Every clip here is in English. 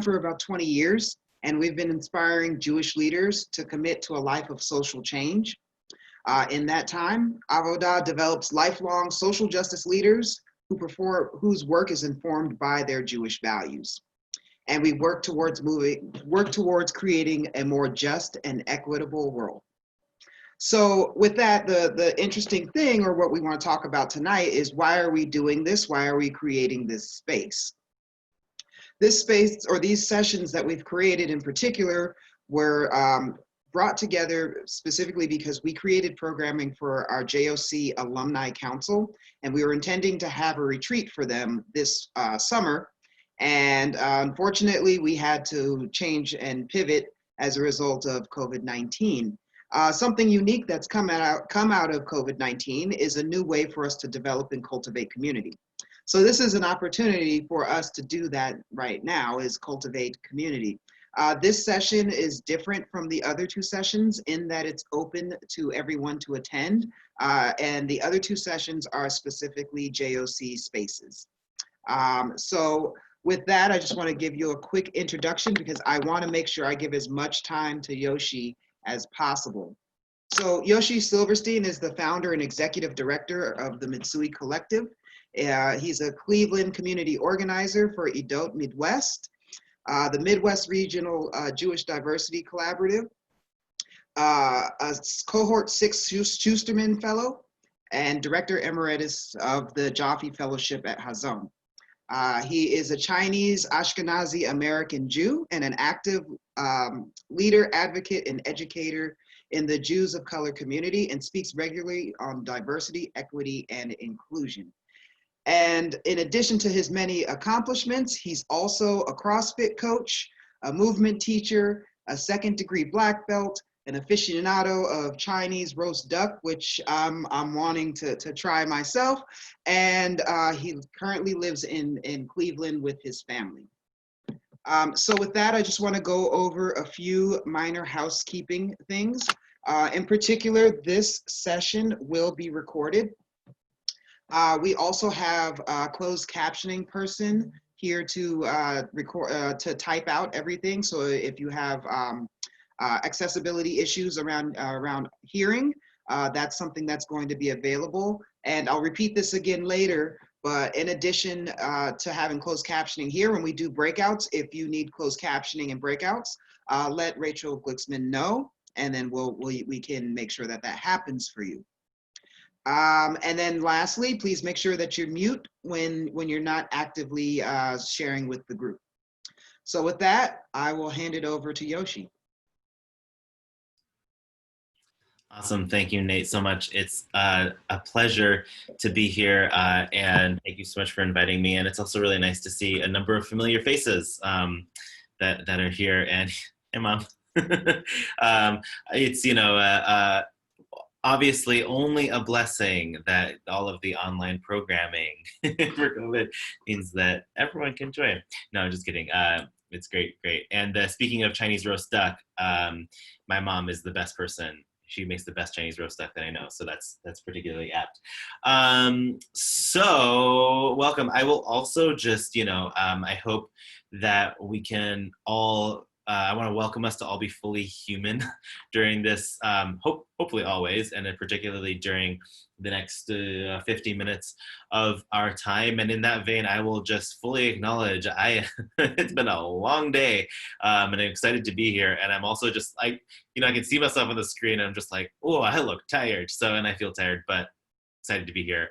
for about 20 years, and we've been inspiring Jewish leaders to commit to a life of social change. In that time, Avodah develops lifelong social justice leaders whose work is informed by their Jewish values. And we work towards creating a more just and equitable world. So with that, the interesting thing, or what we want to talk about tonight, is why are we doing this? Why are we creating this space? This space, or these sessions that we've created in particular, were brought together specifically because we created programming for our JOC Alumni Council, and we were intending to have a retreat for them this summer. And unfortunately, we had to change and pivot as a result of COVID-19. Something unique that's come out of COVID-19 is a new way for us to develop and cultivate community. So this is an opportunity for us to do that right now, is cultivate community. This session is different from the other two sessions in that it's open to everyone to attend, and the other two sessions are specifically JOC spaces. So with that, I just want to give you a quick introduction because I want to make sure I give as much time to Yoshi as possible. So Yoshi Silverstein is the founder and executive director of the Mitsui Collective. He's a Cleveland community organizer for Edot HaMidwest, the Midwest Regional Jewish Diversity Collaborative, a Cohort 6 Schusterman Fellow, and Director Emeritus of the Jaffe Fellowship at Hazon. He is a Chinese Ashkenazi American Jew and an active leader, advocate, and educator in the Jews of color community, and speaks regularly on diversity, equity, and inclusion. And in addition to his many accomplishments, he's also a CrossFit coach, a movement teacher, a second-degree black belt, an aficionado of Chinese roast duck, which I'm wanting to try myself. And he currently lives in Cleveland with his family. So with that, I just want to go over a few minor housekeeping things. In particular, this session will be recorded. We also have a closed captioning person here to to type out everything. So if you have accessibility issues around hearing, that's something that's going to be available. And I'll repeat this again later, but in addition to having closed captioning here, when we do breakouts, if you need closed captioning and breakouts, let Rachel Glicksman know, and then we can make sure that that happens for you. And then lastly, please make sure that you mute when you're not actively sharing with the group. So with that, I will hand it over to Yoshi. Awesome. Thank you, Nate, so much. It's a pleasure to be here, and thank you so much for inviting me. And it's also really nice to see a number of familiar faces that are here. And hey, Mom. It's, obviously only a blessing that all of the online programming for COVID means that everyone can join. No, I'm just kidding. It's great. And speaking of Chinese roast duck, my mom is the best person. She makes the best Chinese roast duck that I know, so that's particularly apt. So welcome. I will also just, I hope that we can all, I want to welcome us to all be fully human during this, hopefully always, and particularly during the next 50 minutes of our time. And in that vein, I will just fully acknowledge it's been a long day, and I'm excited to be here. And I'm also just I can see myself on the screen, and I'm just like, oh, I look tired. So, and I feel tired, but excited to be here.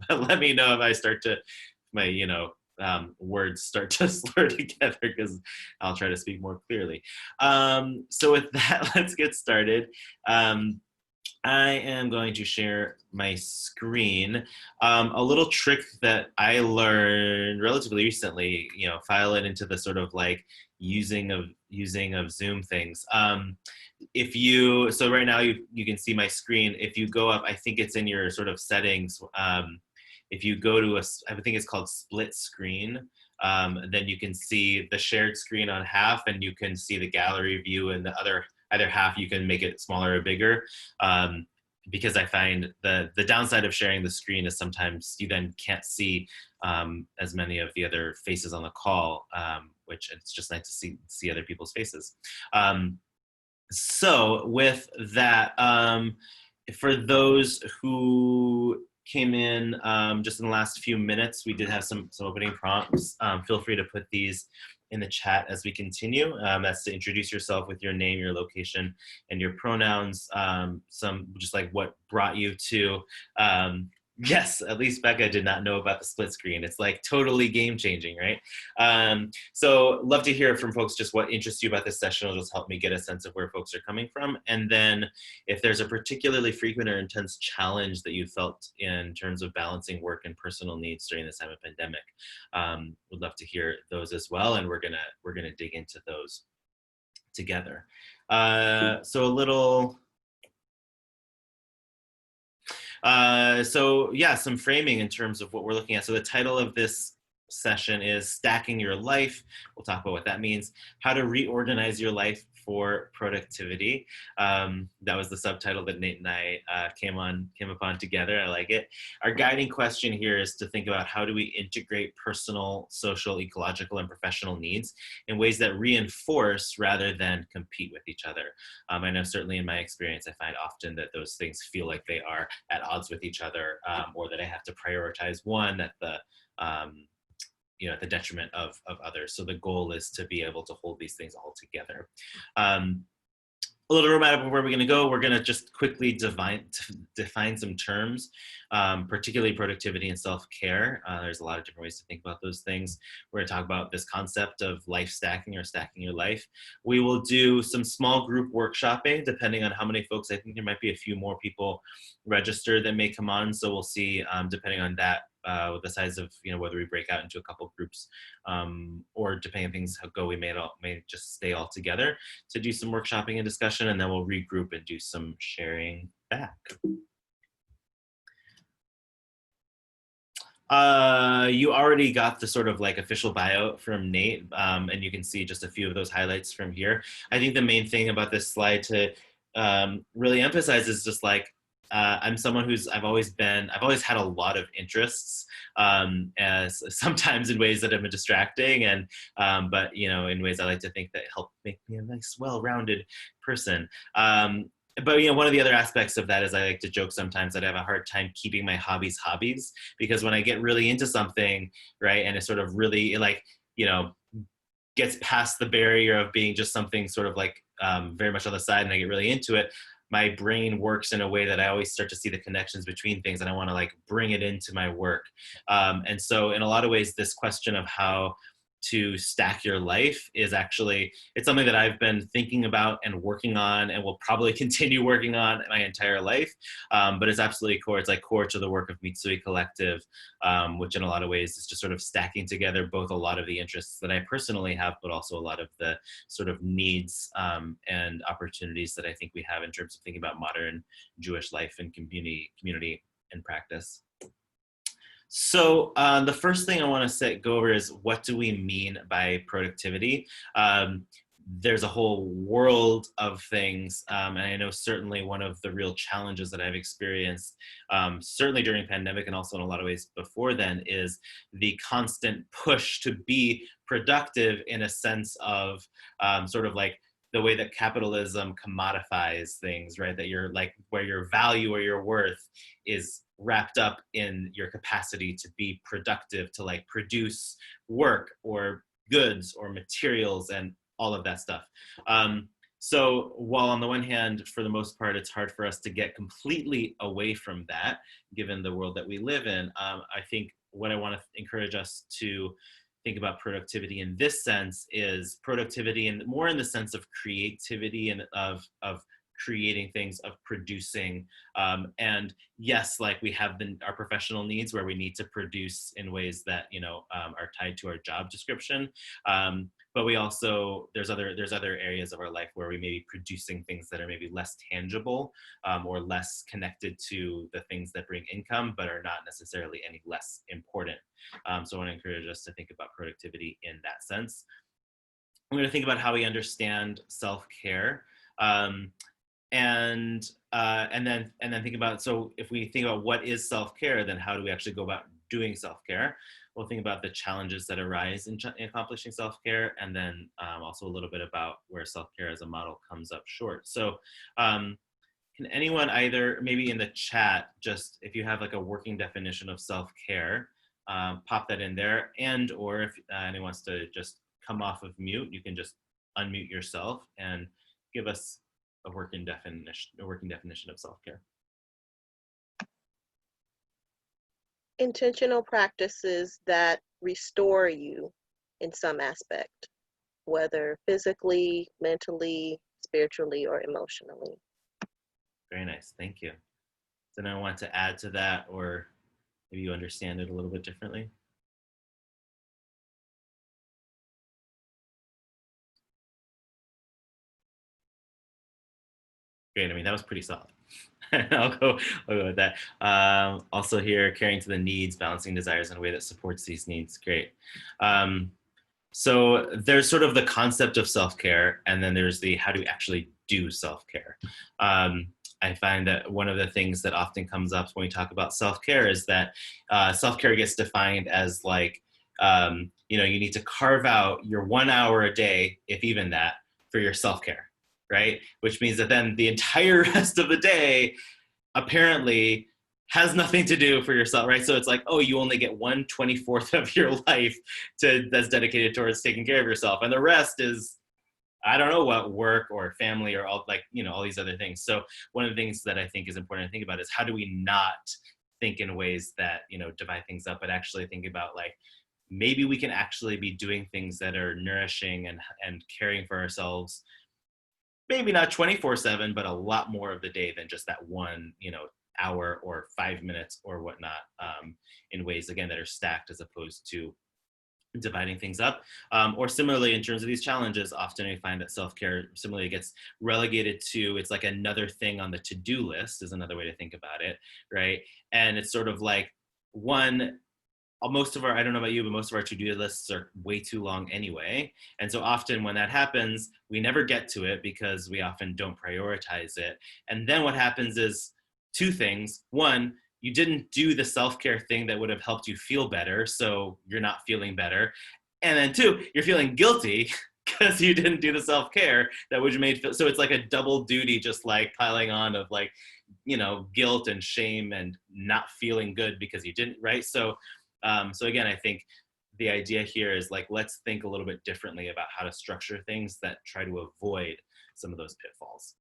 Let me know if I start to, words start to slur together, because I'll try to speak more clearly. So with that, let's get started. I am going to share my screen. A little trick that I learned relatively recently, file it into the sort of like using of Zoom things. So right now you can see my screen. If you go up, I think it's in your sort of settings. If you go to I think it's called split screen, then you can see the shared screen on half, and you can see the gallery view, and the either half you can make it smaller or bigger. Because I find the downside of sharing the screen is sometimes you then can't see as many of the other faces on the call which it's just nice to see other people's faces. So with that, for those who came in just in the last few minutes, we did have some opening prompts. Feel free to put these in the chat as we continue. That's to introduce yourself with your name, your location, and your pronouns. Some just like what brought you to yes, at least Becca did not know about the split screen. It's like totally game changing, right? So love to hear from folks just what interests you about this session. It'll just help me get a sense of where folks are coming from. And then if there's a particularly frequent or intense challenge that you felt in terms of balancing work and personal needs during this time of pandemic, would love to hear those as well. And we're gonna dig into those together. So a little, so yeah, some framing in terms of what we're looking at. So the title of this session is Stacking Your Life. We'll talk about what that means, how to reorganize your life for productivity. That was the subtitle that Nate and I came upon together. I like it. Our guiding question here is to think about how do we integrate personal, social, ecological, and professional needs in ways that reinforce rather than compete with each other. I know certainly in my experience, I find often that those things feel like they are at odds with each other, or that I have to prioritize one at the at the detriment of others. So the goal is to be able to hold these things all together. A little roadmap of where we're going to go. We're going to just quickly define some terms, particularly productivity and self-care. There's a lot of different ways to think about those things. We're going to talk about this concept of life stacking or stacking your life. We will do some small group workshopping, depending on how many folks. I think there might be a few more people registered that may come on. So we'll see, depending on that, the size of, whether we break out into a couple groups, or depending on things how go, we may just stay all together to do some workshopping and discussion, and then we'll regroup and do some sharing back. You already got the sort of like official bio from Nate, and you can see just a few of those highlights from here. I think the main thing about this slide to really emphasize is just like, I'm someone I've always had a lot of interests, as sometimes in ways that have been distracting, and but in ways I like to think that help make me a nice, well-rounded person. But one of the other aspects of that is I like to joke sometimes that I have a hard time keeping my hobbies, because when I get really into something, right, and it sort of really gets past the barrier of being just something sort of like very much on the side, and I get really into it, my brain works in a way that I always start to see the connections between things, and I want to like bring it into my work. And so in a lot of ways, this question of how to stack your life is actually, it's something that I've been thinking about and working on and will probably continue working on my entire life. But it's absolutely core. It's like core to the work of Mitsui Collective, which in a lot of ways is just sort of stacking together both a lot of the interests that I personally have, but also a lot of the sort of needs and opportunities that I think we have in terms of thinking about modern Jewish life and community and practice. So the first thing I want to go over is, what do we mean by productivity? There's a whole world of things, and I know certainly one of the real challenges that I've experienced, certainly during pandemic and also in a lot of ways before then, is the constant push to be productive in a sense of sort of like the way that capitalism commodifies things, right? That you're like, where your value or your worth is wrapped up in your capacity to be productive, to like produce work or goods or materials and all of that stuff. So while on the one hand, for the most part, it's hard for us to get completely away from that, given the world that we live in, I think what I want to encourage us to think about productivity in this sense is productivity, and more in the sense of creativity and of creating things, of producing. And yes, like we have our professional needs where we need to produce in ways that are tied to our job description. But we also, there's other areas of our life where we may be producing things that are maybe less tangible, or less connected to the things that bring income, but are not necessarily any less important. So I want to encourage us to think about productivity in that sense. I'm going to think about how we understand self-care. And then think about, so if we think about what is self-care, then how do we actually go about doing self-care. We'll think about the challenges that arise in accomplishing self-care, and then also a little bit about where self-care as a model comes up short. So can anyone either, maybe in the chat, just if you have like a working definition of self-care, pop that in there, and or if anyone wants to just come off of mute, you can just unmute yourself and give us a working definition of self-care. Intentional practices that restore you in some aspect, whether physically, mentally, spiritually, or emotionally. Very nice, thank you. Does anyone want to add to that, or maybe you understand it a little bit differently? Great, I mean, that was pretty solid. I'll go with that. Also here, caring to the needs, balancing desires in a way that supports these needs. Great. So there's sort of the concept of self-care, and then there's the how do we actually do self-care. I find that one of the things that often comes up when we talk about self-care is that self-care gets defined as like, you need to carve out your 1 hour a day, if even that, for your self-care, right? Which means that then the entire rest of the day apparently has nothing to do for yourself, right? So it's like, oh, you only get 1/24 of your life that's dedicated towards taking care of yourself. And the rest is, I don't know what, work or family or all these other things. So one of the things that I think is important to think about is how do we not think in ways that, divide things up, but actually think about like, maybe we can actually be doing things that are nourishing and caring for ourselves, maybe not 24/7, but a lot more of the day than just that one, hour or 5 minutes or whatnot, in ways, again, that are stacked as opposed to dividing things up. Or similarly, in terms of these challenges, often we find that self-care similarly gets relegated to, it's like another thing on the to-do list is another way to think about it, right? And it's sort of like most of our, I don't know about you, but most of our to-do lists are way too long anyway. And so often when that happens, we never get to it because we often don't prioritize it. And then what happens is two things. One, you didn't do the self-care thing that would have helped you feel better, so you're not feeling better. And then two, you're feeling guilty because you didn't do the self-care that would have made feel. So it's like a double duty, just like piling on of like, guilt and shame and not feeling good because you didn't, right? So again, I think the idea here is like, let's think a little bit differently about how to structure things that try to avoid some of those pitfalls.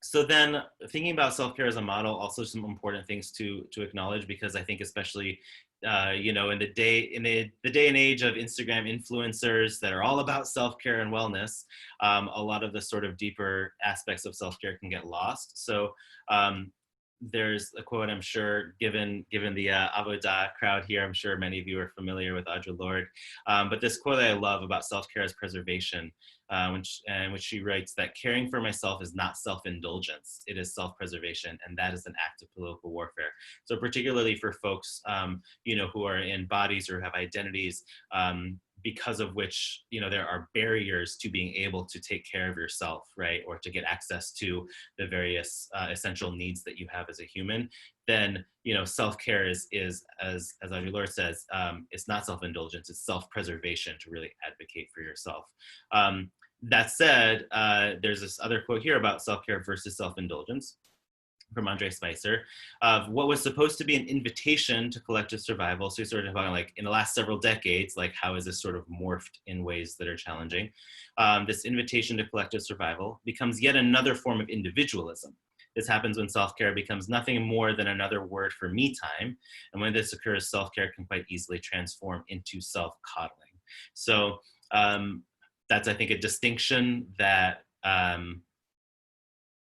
So then thinking about self-care as a model, also some important things to acknowledge, because I think especially, in the day and age of Instagram influencers that are all about self-care and wellness, a lot of the sort of deeper aspects of self-care can get lost. So there's a quote, I'm sure, given the Avodah crowd here, I'm sure many of you are familiar with Audre Lorde, but this quote that I love about self-care as preservation, which she writes that caring for myself is not self-indulgence, it is self-preservation, and that is an act of political warfare. So particularly for folks, who are in bodies or have identities, because of which, there are barriers to being able to take care of yourself, right? Or to get access to the various essential needs that you have as a human, then, self-care is as Audre Lorde says, it's not self-indulgence, it's self-preservation to really advocate for yourself. That said, there's this other quote here about self-care versus self-indulgence from Andre Spicer, of what was supposed to be an invitation to collective survival. So you're sort of talking like in the last several decades, like how is this sort of morphed in ways that are challenging? This invitation to collective survival becomes yet another form of individualism. This happens when self-care becomes nothing more than another word for me time. And when this occurs, self-care can quite easily transform into self-coddling. So that's, I think, a distinction that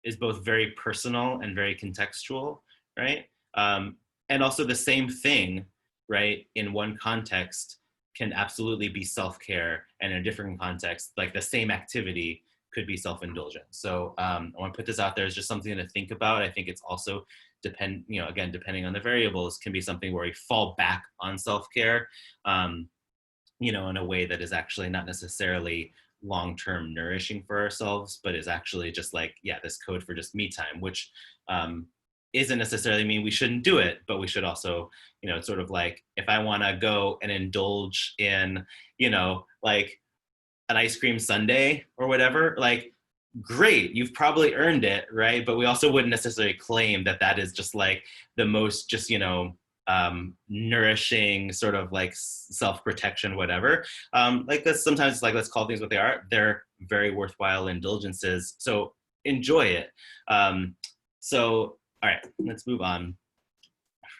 is both very personal and very contextual, right? And also the same thing, right, in one context can absolutely be self-care, and in a different context, like the same activity could be self-indulgent. So I want to put this out there as just something to think about. I think it's also again, depending on the variables, can be something where we fall back on self-care, in a way that is actually not necessarily long-term nourishing for ourselves, but is actually just like, yeah, this code for just me time, which isn't necessarily mean we shouldn't do it, but we should also, you know, it's sort of like, if I want to go and indulge in, you know, like an ice cream sundae or whatever, like, great, you've probably earned it, right? But we also wouldn't necessarily claim that that is just like the most just, you know, nourishing sort of like self-protection, whatever. Like, let's sometimes, like, let's call things what they are. They're very worthwhile indulgences. So enjoy it. So, all right, let's move on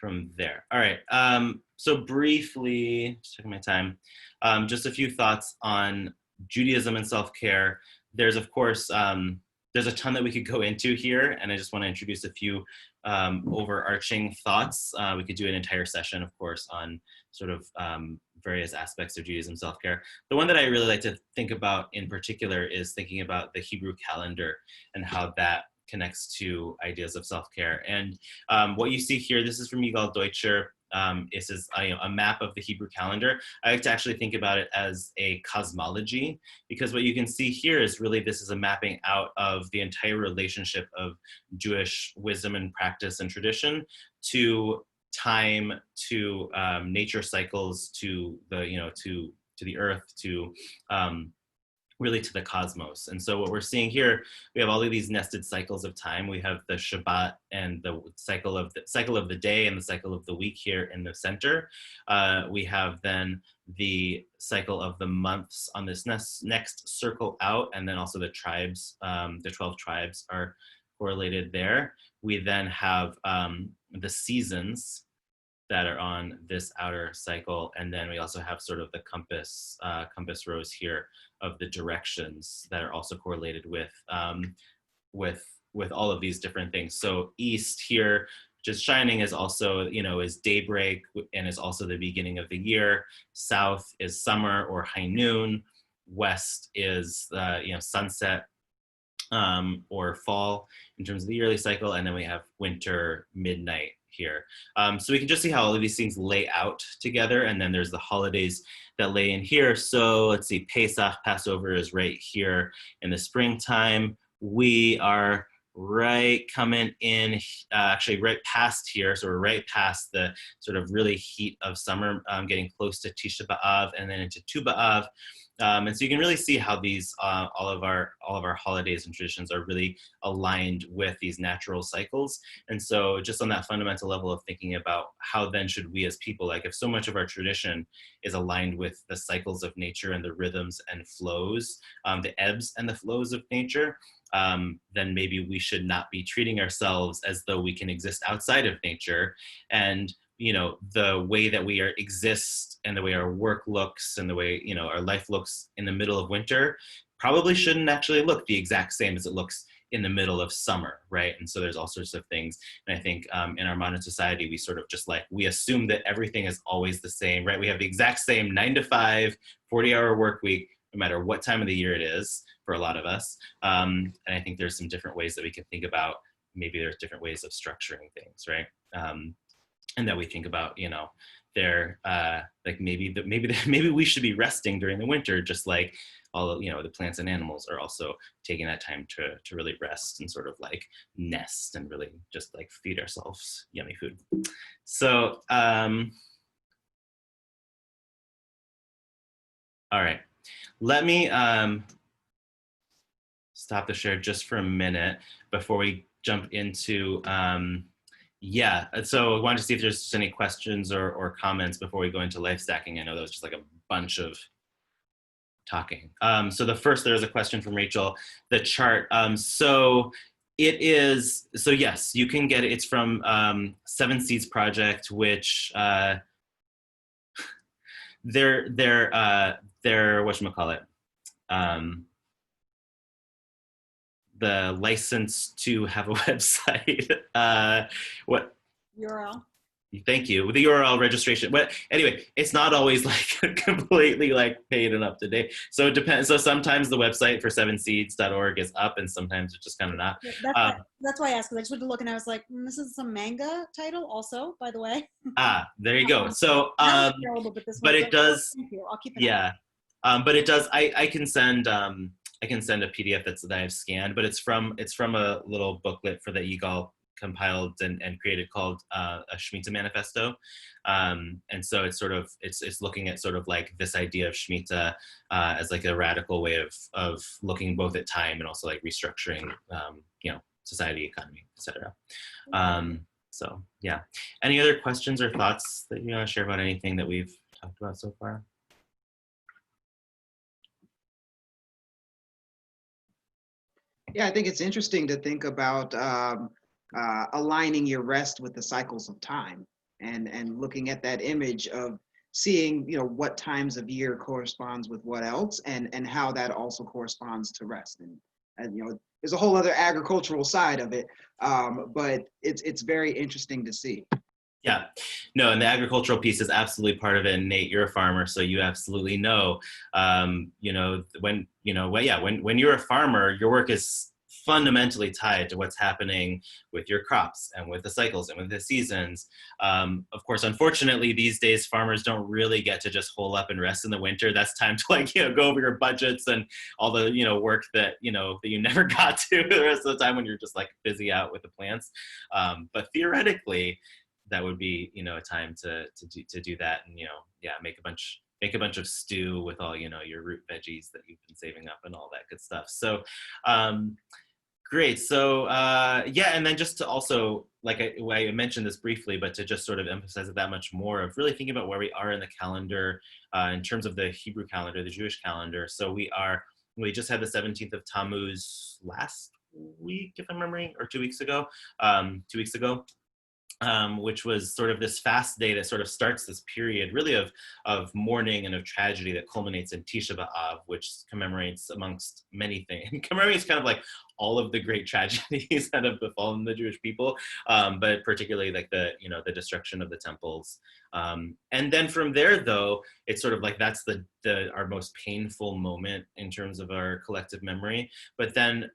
from there. All right. So briefly, just taking my time, just a few thoughts on Judaism and self-care. There's, of course, there's a ton that we could go into here, and I just want to introduce a few overarching thoughts. We could do an entire session, of course, on sort of various aspects of Judaism self-care. The one that I really like to think about in particular is thinking about the Hebrew calendar and how that connects to ideas of self-care. And what you see here, this is from Edot This is a map of the Hebrew calendar. I like to actually think about it as a cosmology, because what you can see here is really, this is a mapping out of the entire relationship of Jewish wisdom and practice and tradition to time, to nature cycles, to the, you know, to the earth, to really to the cosmos. And so what we're seeing here, we have all of these nested cycles of time. We have the Shabbat and the cycle of the day and the cycle of the week here in the center. We have then the cycle of the months on this next circle out, and then also the tribes, the 12 tribes are correlated there. We then have the seasons that are on this outer cycle, and then we also have sort of the compass rose here of the directions that are also correlated with all of these different things. So east here, just shining, is also, you know, is daybreak and is also the beginning of the year. South is summer or high noon. West is you know, sunset or fall in terms of the yearly cycle, and then we have winter, midnight here. So we can just see how all of these things lay out together, and then there's the holidays that lay in here. So let's see, Pesach, Passover, is right here in the springtime. We are right coming in, actually right past here, so we're right past the sort of really heat of summer, getting close to Tisha B'Av and then into Tu B'Av. And so you can really see how these all of our holidays and traditions are really aligned with these natural cycles. And so just on that fundamental level of thinking about how then should we as people, like, if so much of our tradition is aligned with the cycles of nature and the rhythms and flows, the ebbs and the flows of nature, then maybe we should not be treating ourselves as though we can exist outside of nature. And, you know, the way that we exist and the way our work looks and the way, you know, our life looks in the middle of winter probably shouldn't actually look the exact same as it looks in the middle of summer, right? And so there's all sorts of things. And I think in our modern society, we sort of just like, we assume that everything is always the same, right? We have the exact same 9 to 5, 40-hour work week, no matter what time of the year it is for a lot of us. And I think there's some different ways that we can think about, maybe there's different ways of structuring things, right? And that we think about, you know, they're like maybe we should be resting during the winter, just like all, you know, the plants and animals are also taking that time to really rest and sort of like nest and really just like feed ourselves yummy food. So all right, let me stop the share just for a minute before we jump into yeah, so I wanted to see if there's just any questions or comments before we go into life stacking. I know that was just like a bunch of talking. So there's a question from Rachel, the chart. So it is, so yes, you can get it. It's from 7 Seeds Project, which they're whatchamacallit, the license to have a website. What? URL. Thank you. With the URL registration. But anyway, it's not always like completely like paid and up to date. So it depends. So sometimes the website for 7seeds.org is up and sometimes it's just kind of not. Yeah, that's why I asked, because I just went to look and I was like, this is some manga title also, by the way. There you go. So, but it does, thank you. I'll keep it. Yeah. But it does, I can send a PDF that I've scanned, but it's from a little booklet for the compiled and created called a Shemitah Manifesto. And so it's sort of, it's looking at sort of like this idea of Shemitah as like a radical way of looking both at time and also like restructuring, society, economy, etc. So yeah. Any other questions or thoughts that you want to share about anything that we've talked about so far? Yeah, I think it's interesting to think about aligning your rest with the cycles of time, and looking at that image of seeing, what times of year corresponds with what else, and how that also corresponds to rest. And there's a whole other agricultural side of it, but it's very interesting to see. Yeah, no, and the agricultural piece is absolutely part of it. And Nate, you're a farmer, so you absolutely know, when you're a farmer, your work is fundamentally tied to what's happening with your crops and with the cycles and with the seasons. Of course, unfortunately, these days, farmers don't really get to just hole up and rest in the winter. That's time to go over your budgets and all the, work that, that you never got to the rest of the time when you're just like busy out with the plants. But theoretically, that would be, a time to do that, and make a bunch of stew with all your root veggies that you've been saving up and all that good stuff. So great. So and then just to also, like I mentioned this briefly, but to just sort of emphasize it that much more, of really thinking about where we are in the calendar in terms of the Hebrew calendar, the Jewish calendar. So we just had the 17th of Tammuz last week, if I'm remembering, or 2 weeks ago. 2 weeks ago. Which was sort of this fast day that sort of starts this period really of mourning and of tragedy that culminates in Tisha B'Av, which commemorates, amongst many things, commemorates kind of like all of the great tragedies that have befallen the Jewish people, but particularly like the destruction of the temples. And then from there, though, it's sort of like that's our most painful moment in terms of our collective memory. But then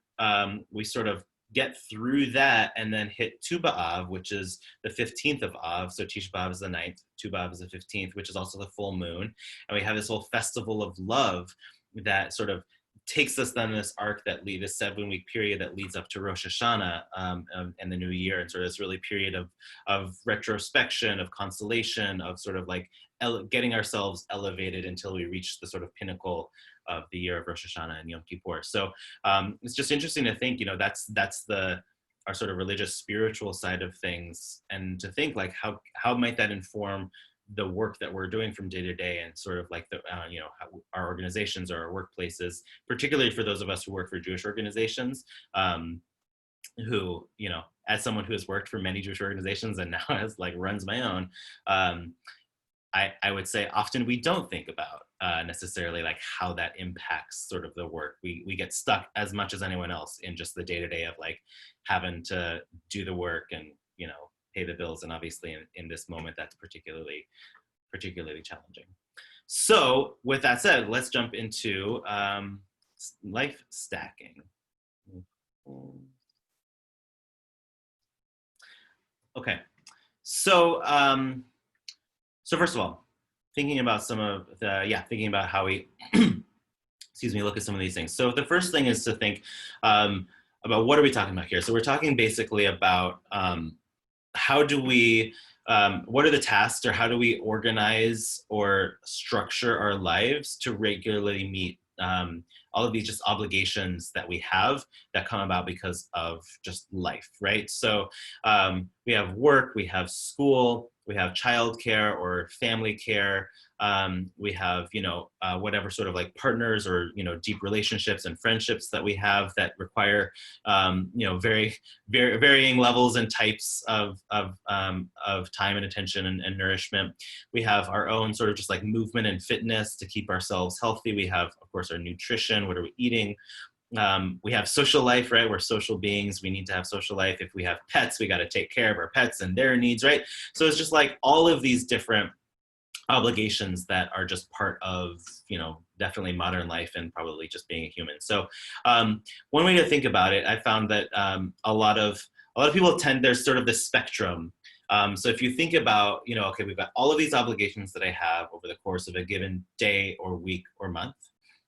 we sort of get through that and then hit Tu B'Av, which is the 15th of Av. So Tisha B'Av is the 9th, Tu B'Av is the 15th, which is also the full moon. And we have this whole festival of love that sort of takes us then this arc this 7-week period that leads up to Rosh Hashanah and the new year, and sort of this really period of retrospection, of consolation, of sort of like getting ourselves elevated until we reach the sort of pinnacle of the year of Rosh Hashanah and Yom Kippur. So it's just interesting to think, that's our sort of religious spiritual side of things, and to think like how might that inform the work that we're doing from day to day, and sort of like the how our organizations or our workplaces, particularly for those of us who work for Jewish organizations, who, as someone who has worked for many Jewish organizations and now runs my own, I would say often we don't think about necessarily like how that impacts sort of the work. We get stuck as much as anyone else in just the day-to-day of like having to do the work and, pay the bills. And obviously in this moment, that's particularly challenging. So with that said, let's jump into life stacking. Okay, so first of all, thinking about thinking about how we, look at some of these things. So the first thing is to think about what are we talking about here? So we're talking basically about how do we, what are the tasks, or how do we organize or structure our lives to regularly meet all of these just obligations that we have that come about because of just life, right? So we have work, we have school, we have childcare or family care, we have, whatever sort of like partners or, deep relationships and friendships that we have that require, very, very varying levels and types of time and attention and nourishment. We have our own sort of just like movement and fitness to keep ourselves healthy. We have, of course, our nutrition. What are we eating? We have social life, right? We're social beings. We need to have social life. If we have pets, we got to take care of our pets and their needs, right? So it's just like all of these different obligations that are just part of, definitely modern life and probably just being a human. So one way to think about it, I found that a lot of people there's sort of this spectrum. So if you think about, okay, we've got all of these obligations that I have over the course of a given day or week or month.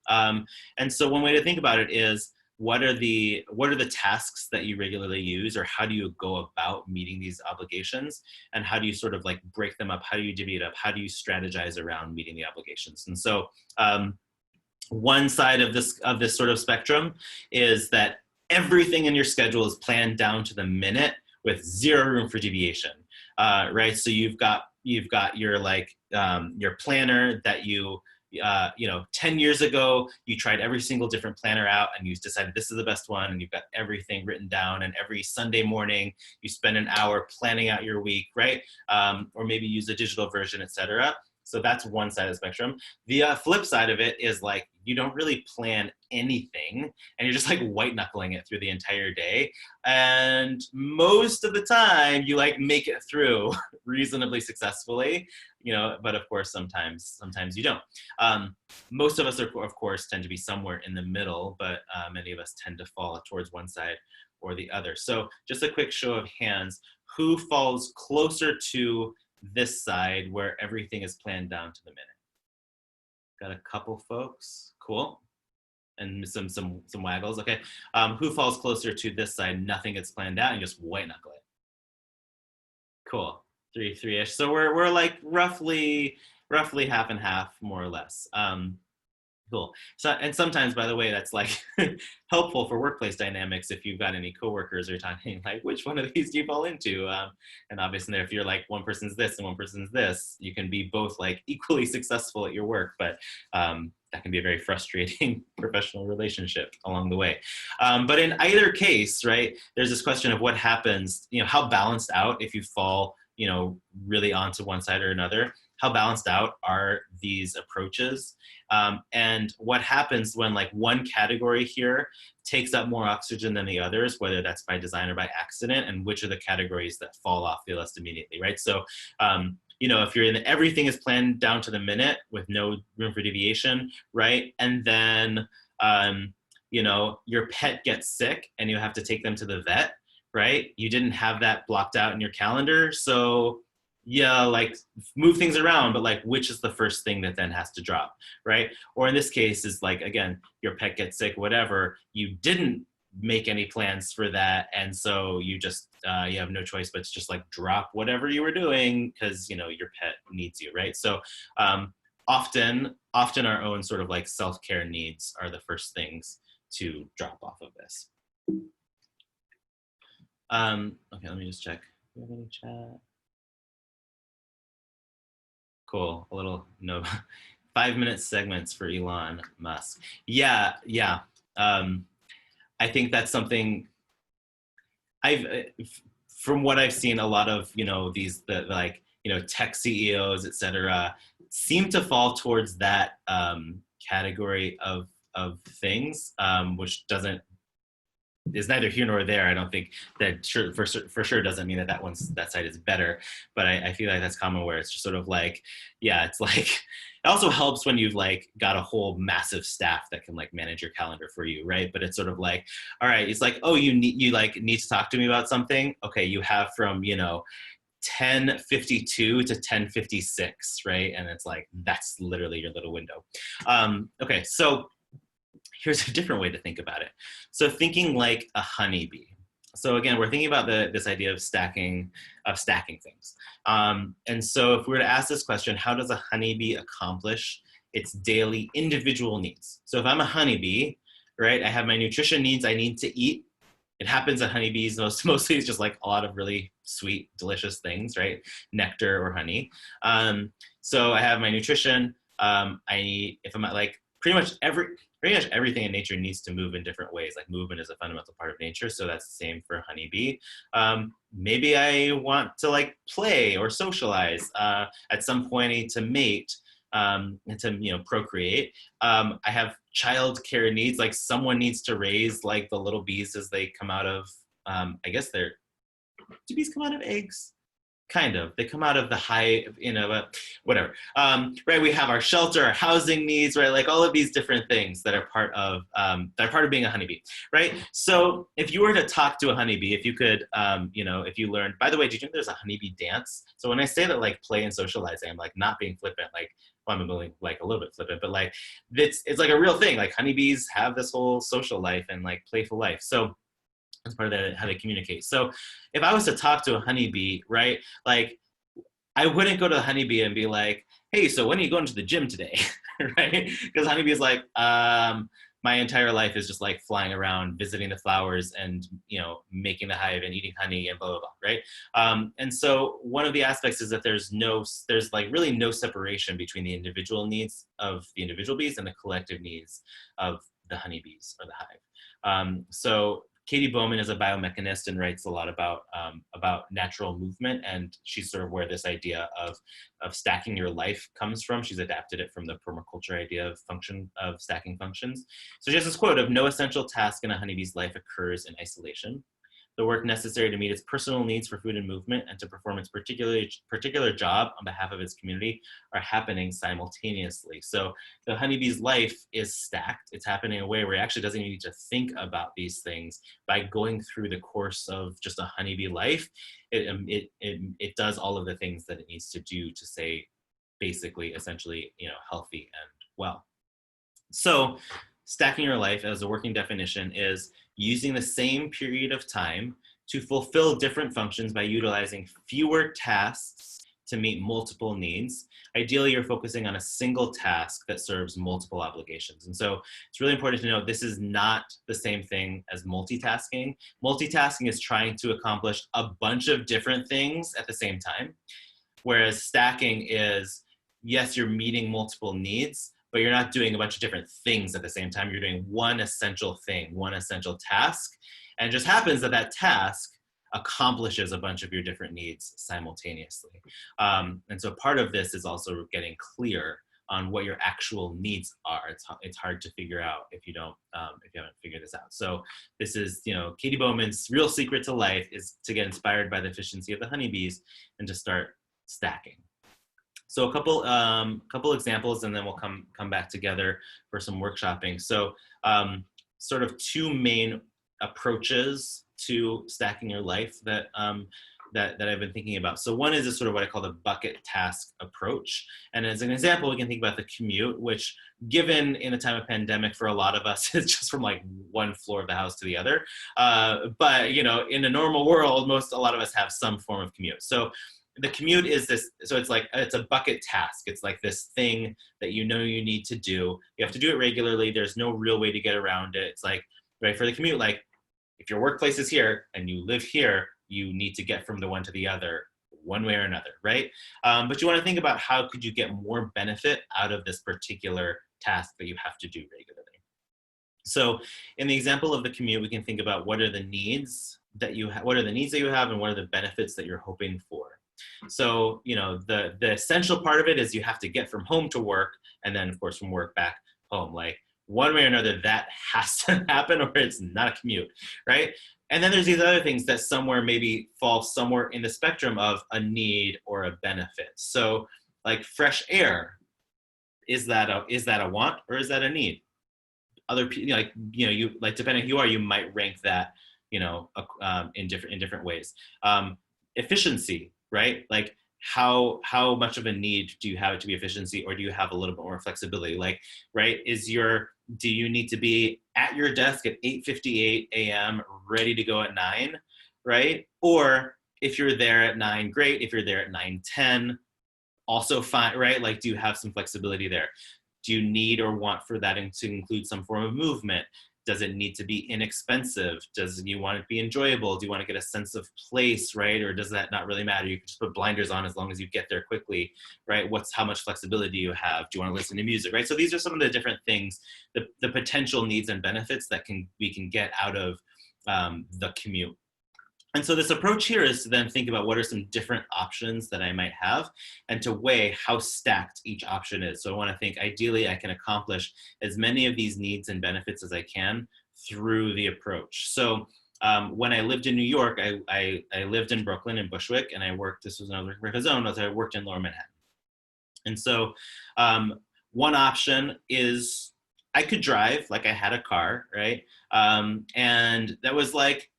And so one way to think about it is what are the tasks that you regularly use, or how do you go about meeting these obligations, and how do you sort of like break them up? How do you divvy it up? How do you strategize around meeting the obligations? And so one side of this sort of spectrum is that everything in your schedule is planned down to the minute with zero room for deviation, right? So you've got your like your planner that you 10 years ago, you tried every single different planner out and you decided this is the best one, and you've got everything written down, and every Sunday morning you spend an hour planning out your week, right? Or maybe use a digital version, etc. So that's one side of the spectrum. The flip side of it is like, you don't really plan anything and you're just like white knuckling it through the entire day. And most of the time you like make it through reasonably successfully, but of course, sometimes you don't. Most of us are, of course, tend to be somewhere in the middle, but many of us tend to fall towards one side or the other. So just a quick show of hands, who falls closer to this side where everything is planned down to the minute? Got a couple folks, cool. And some waggles, okay. Who falls closer to this side? Nothing gets planned out and just white knuckle it. Cool, three-ish. So we're like roughly half and half, more or less. Cool. So, and sometimes, by the way, that's like helpful for workplace dynamics if you've got any coworkers or talking like, which one of these do you fall into? And obviously, if you're like one person's this and one person's this, you can be both like equally successful at your work, but that can be a very frustrating professional relationship along the way. But in either case, right, there's this question of what happens, how balanced out if you fall, really onto one side or another. How balanced out are these approaches? And what happens when like one category here takes up more oxygen than the others, whether that's by design or by accident, and which are the categories that fall off the list immediately, right? So, if you're in everything is planned down to the minute with no room for deviation, right? And then, your pet gets sick and you have to take them to the vet, right? You didn't have that blocked out in your calendar. So yeah, like move things around, but like, which is the first thing that then has to drop, right? Or in this case is like, again, your pet gets sick, whatever, you didn't make any plans for that. And so you just, you have no choice but to just like drop whatever you were doing because, your pet needs you, right? So often our own sort of like self-care needs are the first things to drop off of this. Okay, let me just check. Do you have any chat? Cool, a little 5-minute segments for Elon Musk. Yeah. I think that's something from what I've seen, a lot of, these, tech CEOs, et cetera, seem to fall towards that category of things, which is neither here nor there. I don't think that for sure doesn't mean that side is better, but I feel like that's common where it's just sort of like, yeah, it's like, it also helps when you've like got a whole massive staff that can like manage your calendar for you, right? But it's sort of like, all right, it's like, oh, you need to talk to me about something. Okay, you have from 10:52 to 10:56, right? And it's like, that's literally your little window. Okay, so here's a different way to think about it. So thinking like a honeybee. So again, we're thinking about this idea of stacking things. And so if we were to ask this question, how does a honeybee accomplish its daily individual needs? So if I'm a honeybee, right, I have my nutrition needs, I need to eat. It happens that honeybees, mostly it's just like a lot of really sweet, delicious things, right? Nectar or honey. So I have my nutrition. If I'm at like pretty much everything in nature needs to move in different ways. Like movement is a fundamental part of nature. So that's the same for a honeybee. Maybe I want to like play or socialize. At some point I need to mate and to procreate. I have childcare needs, like someone needs to raise like the little bees as they come out of, do bees come out of eggs? Kind of. They come out of the hive, but whatever. Right? We have our shelter, our housing needs, right? Like all of these different things that are part of being a honeybee, right? So if you were to talk to a honeybee, if you could, if you learned. By the way, did you know there's a honeybee dance? So when I say that, like play and socializing, I'm like not being flippant, like. Well, I'm like a little bit flippant, but like it's like a real thing. Like honeybees have this whole social life and like playful life. So that's part of how they communicate. So if I was to talk to a honeybee, right, like I wouldn't go to the honeybee and be like, hey, so when are you going to the gym today? Right? Because honeybee is like, my entire life is just like flying around, visiting the flowers and, making the hive and eating honey and blah, blah, blah, right? And so one of the aspects is that there's like really no separation between the individual needs of the individual bees and the collective needs of the honeybees or the hive. So Katie Bowman is a biomechanist and writes a lot about natural movement, and she's sort of where this idea of stacking your life comes from. She's adapted it from the permaculture idea of stacking functions. So she has this quote of, "No essential task in a honeybee's life occurs in isolation. The work necessary to meet its personal needs for food and movement and to perform its particular job on behalf of its community are happening simultaneously." So the honeybee's life is stacked. It's happening in a way where it actually doesn't need to think about these things. By going through the course of just a honeybee life, it does all of the things that it needs to do to stay basically, essentially, healthy and well. So stacking your life as a working definition is using the same period of time to fulfill different functions by utilizing fewer tasks to meet multiple needs. Ideally, you're focusing on a single task that serves multiple obligations. And so it's really important to note this is not the same thing as multitasking. Multitasking is trying to accomplish a bunch of different things at the same time, whereas stacking is, yes, you're meeting multiple needs, but you're not doing a bunch of different things at the same time. You're doing one essential thing, one essential task. And it just happens that that task accomplishes a bunch of your different needs simultaneously. And so part of this is also getting clear on what your actual needs are. It's hard to figure out if you haven't figured this out. So this is, Katie Bowman's real secret to life is to get inspired by the efficiency of the honeybees and to start stacking. So a couple examples, and then we'll come back together for some workshopping. So sort of two main approaches to stacking your life that I've been thinking about. So one is a sort of what I call the bucket task approach. And as an example, we can think about the commute, which given in a time of pandemic for a lot of us, is just from like one floor of the house to the other. But in a normal world, a lot of us have some form of commute. So the commute is this, so it's a bucket task. It's like this thing that you need to do. You have to do it regularly. There's no real way to get around it. It's like, right, for the commute, like if your workplace is here and you live here, you need to get from the one to the other one way or another, right? But you want to think about how could you get more benefit out of this particular task that you have to do regularly. So in the example of the commute, we can think about what are the needs that you have, and what are the benefits that you're hoping for. So, the essential part of it is you have to get from home to work, and then of course from work back home. Like one way or another, that has to happen, or it's not a commute, right? And then there's these other things that maybe fall somewhere in the spectrum of a need or a benefit. So like fresh air, is that a want or is that a need? Other people, depending who you are, you might rank that, in different ways. Efficiency, right? Like how much of a need do you have to be efficiency, or do you have a little bit more flexibility? Like, right, do you need to be at your desk at 8:58 a.m. ready to go at 9, right? Or if you're there at 9, great. If you're there at 9:10, also fine, right? Like, do you have some flexibility there? Do you need or want for that to include some form of movement? Does it need to be inexpensive? Does you want it to be enjoyable? Do you want to get a sense of place, right? Or does that not really matter? You can just put blinders on as long as you get there quickly, right? How much flexibility do you have? Do you want to listen to music, right? So these are some of the different things, the potential needs and benefits that we can get out of the commute. And so this approach here is to then think about what are some different options that I might have and to weigh how stacked each option is. So I want to think, ideally, I can accomplish as many of these needs and benefits as I can through the approach. So when I lived in New York, I lived in Brooklyn in Bushwick, and I worked, this was another work of his own, as I worked in Lower Manhattan. And so one option is I could drive, like I had a car, right? And that was like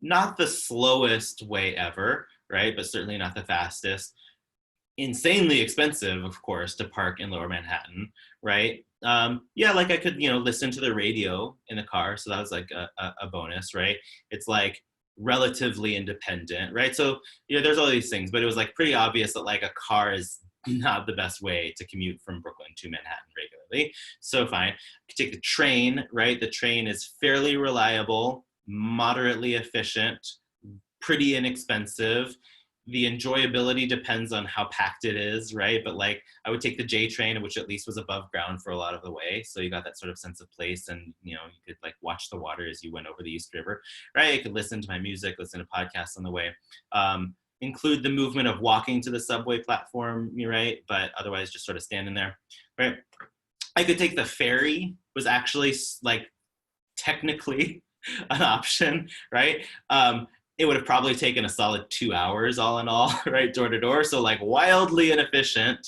not the slowest way ever, right? But certainly not the fastest. Insanely expensive, of course, to park in Lower Manhattan, right? Yeah, like I could, listen to the radio in the car. So that was like a bonus, right? It's like relatively independent, right? So, there's all these things, but it was like pretty obvious that like a car is not the best way to commute from Brooklyn to Manhattan regularly. So fine. I could take the train, right? The train is fairly reliable, moderately efficient, pretty inexpensive. The enjoyability depends on how packed it is, right? But like I would take the J train, which at least was above ground for a lot of the way. So you got that sort of sense of place, and you could like watch the water as you went over the East River, right? You could listen to my music, listen to podcasts on the way. Include the movement of walking to the subway platform, right? But otherwise just sort of standing there, right? I could take the ferry, was actually like technically an option, right? It would have probably taken a solid 2 hours all in all, right, door to door. So like wildly inefficient,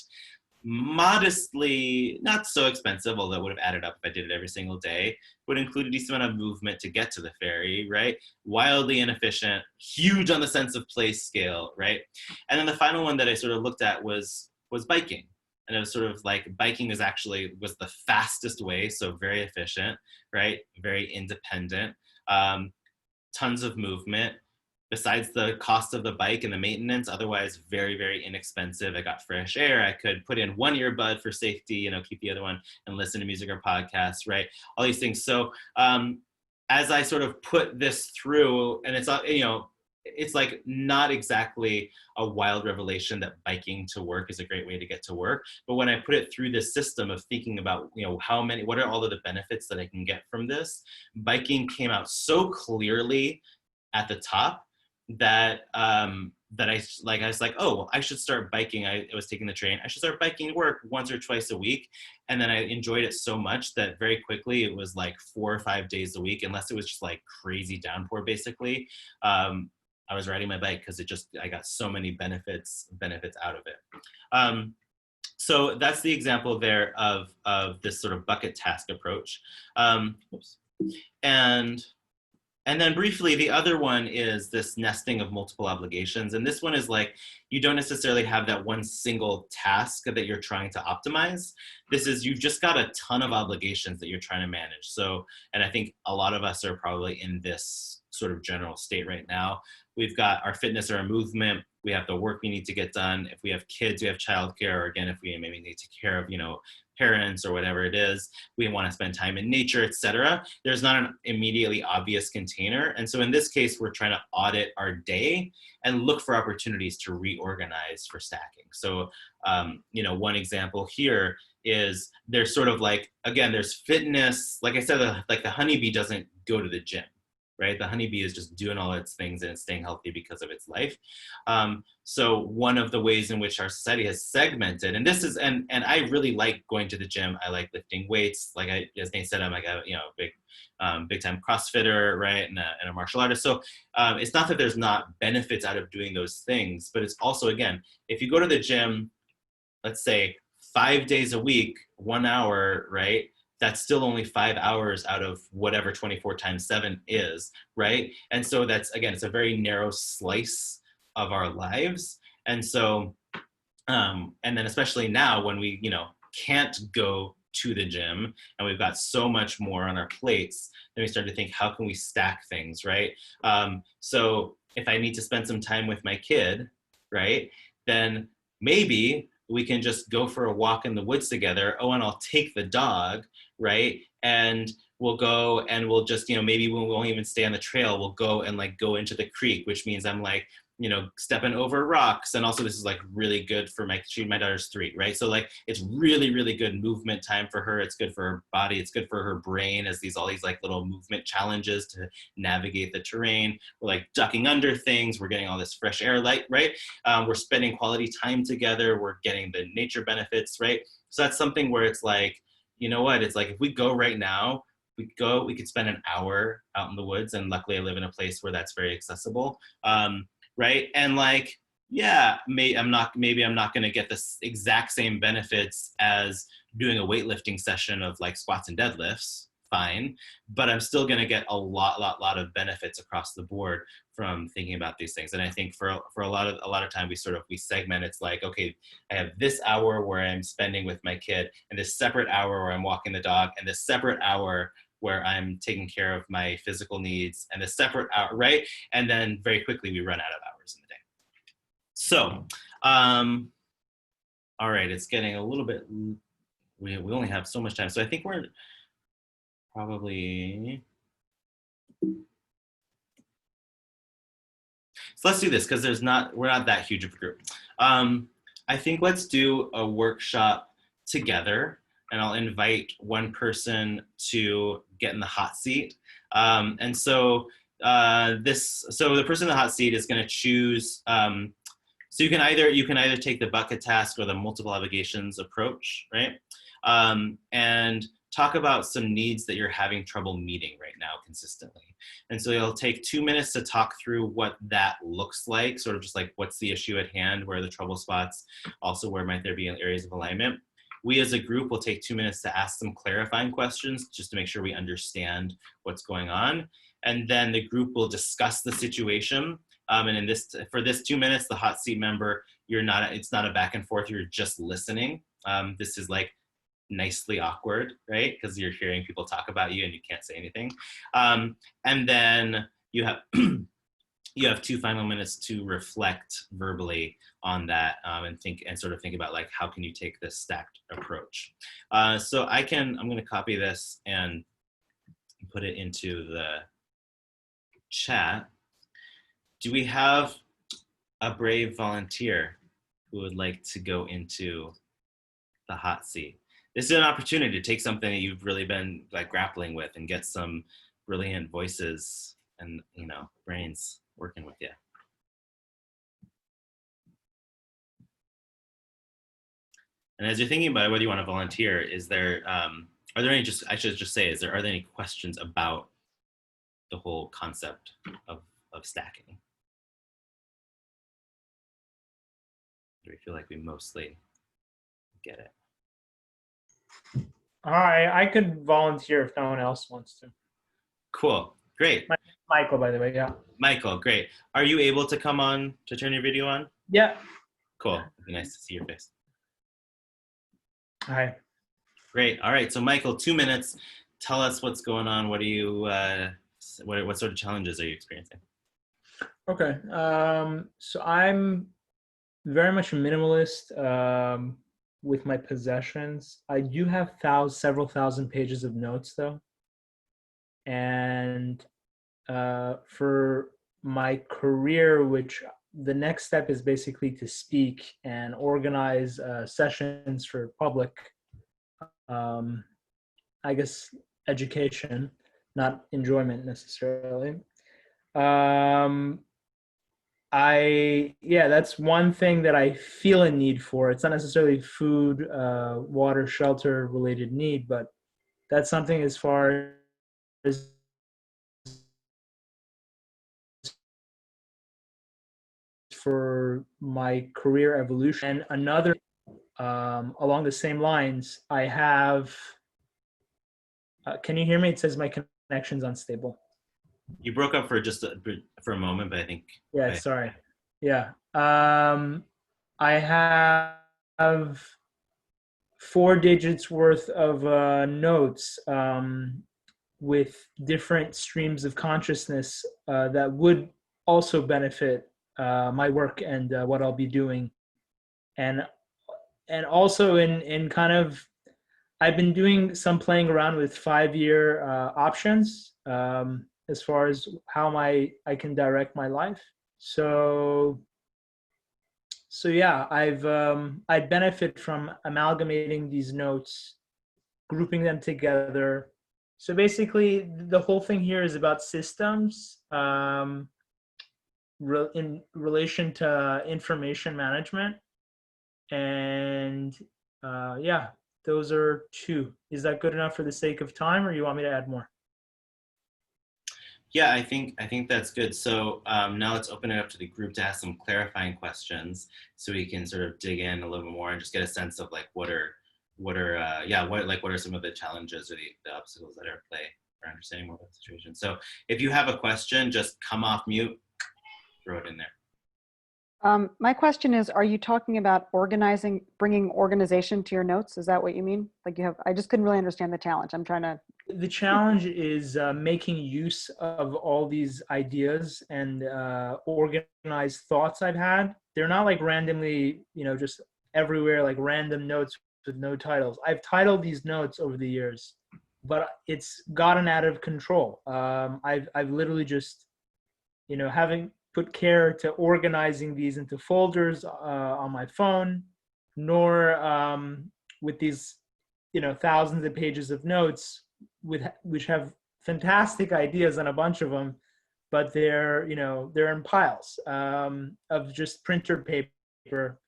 modestly not so expensive, although it would have added up if I did it every single day. Would include a decent amount of movement to get to the ferry, right? Wildly inefficient, huge on the sense of place scale, right? And then the final one that I sort of looked at was biking. And it was sort of like biking was the fastest way, so very efficient, right? Very independent, tons of movement. Besides the cost of the bike and the maintenance, otherwise very, very inexpensive. I got fresh air. I could put in one earbud for safety, keep the other one and listen to music or podcasts, right? All these things. So as I sort of put this through, and it's like not exactly a wild revelation that biking to work is a great way to get to work. But when I put it through this system of thinking about, what are all of the benefits that I can get from this, biking came out so clearly at the top that that I was like, oh, I should start biking. I was taking the train. I should start biking to work once or twice a week. And then I enjoyed it so much that very quickly it was like 4 or 5 days a week, unless it was just like crazy downpour, basically. I was riding my bike because I got so many benefits out of it. So that's the example there of this sort of bucket task approach. And then briefly, the other one is this nesting of multiple obligations. And this one is like, you don't necessarily have that one single task that you're trying to optimize. You've just got a ton of obligations that you're trying to manage. So, and I think a lot of us are probably in this sort of general state right now. We've got our fitness or our movement. We have the work we need to get done. If we have kids, we have childcare, or again, if we maybe need to take care of, parents or whatever it is, we want to spend time in nature, etc. There's not an immediately obvious container. And so in this case, we're trying to audit our day and look for opportunities to reorganize for stacking. So, one example here is there's sort of like, again, there's fitness. Like I said, like the honeybee doesn't go to the gym, right? The honeybee is just doing all its things and it's staying healthy because of its life. So one of the ways in which our society has segmented, and this is, and I really like going to the gym. I like lifting weights. Like as Nate said, I'm like a big time CrossFitter, right? And a martial artist. So it's not that there's not benefits out of doing those things, but it's also, again, if you go to the gym, let's say 5 days a week, 1 hour, right? That's still only 5 hours out of whatever 24 times 7 is, right? And so that's, again, it's a very narrow slice of our lives. And so, and then especially now when we, can't go to the gym and we've got so much more on our plates, then we start to think, how can we stack things, right? So if I need to spend some time with my kid, right, then maybe we can just go for a walk in the woods together. Oh, and I'll take the dog, right? And we'll go and we'll just, maybe we won't even stay on the trail. We'll go and go into the creek, which means I'm stepping over rocks. And also this is really good for my daughter's 3, right? So it's really, really good movement time for her. It's good for her body. It's good for her brain as all these little movement challenges to navigate the terrain. We're ducking under things. We're getting all this fresh air light, right? We're spending quality time together. We're getting the nature benefits, right? So that's something where it's you know what? It's if we go right now, we could spend an hour out in the woods, and luckily I live in a place where that's very accessible, right? And like, yeah, maybe I'm not going to get the exact same benefits as doing a weightlifting session of like squats and deadlifts, fine, but I'm still going to get a lot of benefits across the board from thinking about these things. And I think for a lot of time we segment. It's like, okay, I have this hour where I'm spending with my kid, and this separate hour where I'm walking the dog, and this separate hour where I'm taking care of my physical needs, and a separate hour, right? And then very quickly we run out of hours in the day. So, all right, it's getting a little bit, we only have so much time. So I think we're probably, so let's do this, because we're not that huge of a group. I think let's do a workshop together, and I'll invite one person to get in the hot seat. And so the person in the hot seat is going to choose. So you can either take the bucket task or the multiple obligations approach, right? And talk about some needs that you're having trouble meeting right now consistently. And so you'll take 2 minutes to talk through what that looks like, sort of just like what's the issue at hand, where are the trouble spots, also where might there be areas of alignment. We as a group will take 2 minutes to ask some clarifying questions just to make sure we understand what's going on. And then the group will discuss the situation. And for this 2 minutes, the hot seat member, it's not a back and forth, you're just listening. This is like nicely awkward, right? Because you're hearing people talk about you and you can't say anything. And then you have you have 2 final minutes to reflect verbally on that, and think about like, how can you take this stacked approach? So I'm going to copy this and put it into the chat. Do we have a brave volunteer who would like to go into the hot seat? This is an opportunity to take something that you've really been like grappling with and get some brilliant voices and, brains working with you. And as you're thinking about whether you want to volunteer, are there any, I should just say, are there any questions about the whole concept of stacking? Do we feel like we mostly get it? I could volunteer if no one else wants to. Cool, great. Michael, by the way, yeah. Michael, great. Are you able to come on to turn your video on? Yeah. Cool, it'd be nice to see your face. Hi. Great, all right, so Michael, 2 minutes. Tell us what's going on. What are you, what sort of challenges are you experiencing? Okay, so I'm very much a minimalist with my possessions. I do have several thousand pages of notes though. And for my career, which the next step is basically to speak and organize sessions for public, I guess, education, not enjoyment necessarily. That's one thing that I feel a need for. It's not necessarily food, water, shelter related need, but that's something as far as for my career evolution. And another, along the same lines, I have, can you hear me? It says my connection's unstable. You broke up for a moment, but I think. Yeah, okay. Sorry. Yeah. I have 4 digits worth of notes with different streams of consciousness that would also benefit my work and what I'll be doing. And also in kind of, I've been doing some playing around with 5-year options as far as how I can direct my life. So yeah, I benefit from amalgamating these notes, grouping them together. So basically, the whole thing here is about systems in relation to information management, and those are 2. Is that good enough for the sake of time, or you want me to add more? Yeah, I think that's good. So now let's open it up to the group to ask some clarifying questions, so we can sort of dig in a little bit more and just get a sense of like what are some of the challenges or the obstacles that are at play for understanding more about the situation. So if you have a question, just come off mute, throw it in there. My question is, are you talking about bringing organization to your notes? Is that what you mean? Like I just couldn't really understand the challenge. I'm trying to. The challenge is making use of all these ideas and organized thoughts I've had. They're not like randomly, just everywhere, like random notes with no titles. I've titled these notes over the years, but it's gotten out of control. I've literally just, having put care to organizing these into folders on my phone, nor with these, thousands of pages of notes which have fantastic ideas on a bunch of them, but they're in piles of just printer paper,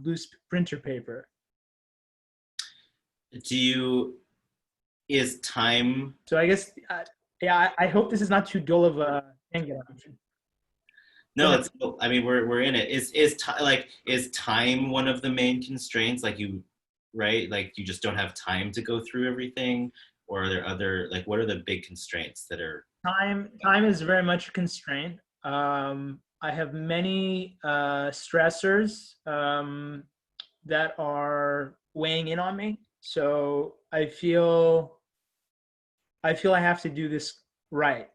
loose printer paper. Is time? So I guess, I hope this is not too dull of a thing. No, it's. I mean, we're in it. Is time one of the main constraints? Like right? Like you just don't have time to go through everything, or are there other, like, what are the big constraints that are? Time is very much a constraint. I have many stressors that are weighing in on me. So I feel I have to do this right.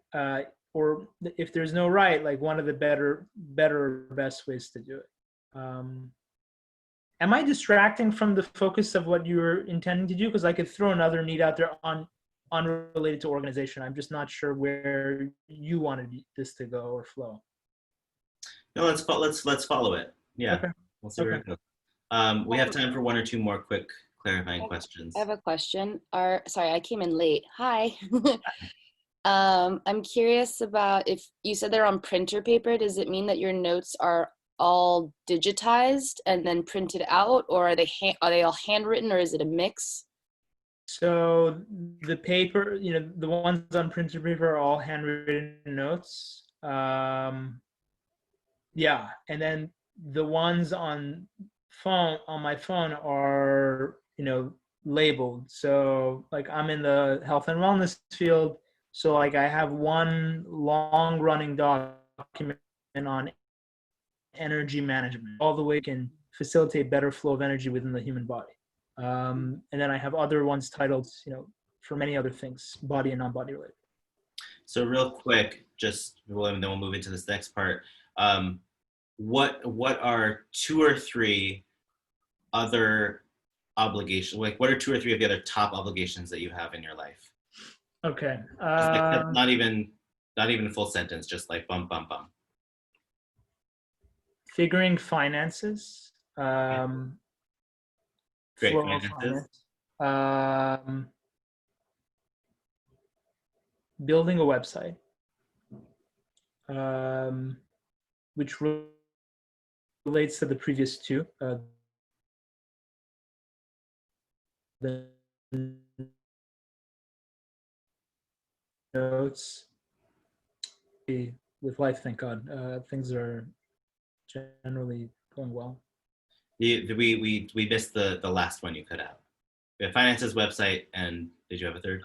Or if there's no right, like one of the better best ways to do it. Am I distracting from the focus of what you're intending to do? Because I could throw another need out there unrelated to organization. I'm just not sure where you wanted this to go or flow. No, let's follow it. Yeah, okay. We'll see where it goes. We have time for 1 or 2 more quick clarifying questions. I have a question. Sorry, I came in late. Hi. I'm curious about, if you said they're on printer paper, does it mean that your notes are all digitized and then printed out, or are they all handwritten, or is it a mix? So the paper, the ones on printer paper are all handwritten notes. Yeah, and then the ones on my phone are, labeled. So like I'm in the health and wellness field. So like I have one long running document on energy management, all the way can facilitate better flow of energy within the human body. And then I have other ones titled, for many other things, body and non-body related. So real quick, and then we'll move into this next part. What are 2 or 3 other obligations? Like, what are 2 or 3 of the other top obligations that you have in your life? Okay. Not even a full sentence, just like bum, bum, bum. Figuring finances. Great finances. Building a website, which relates to the previous 2. The notes with life, thank God, things are generally going well. We missed the last one you cut out. We have finances, website, and did you have a third?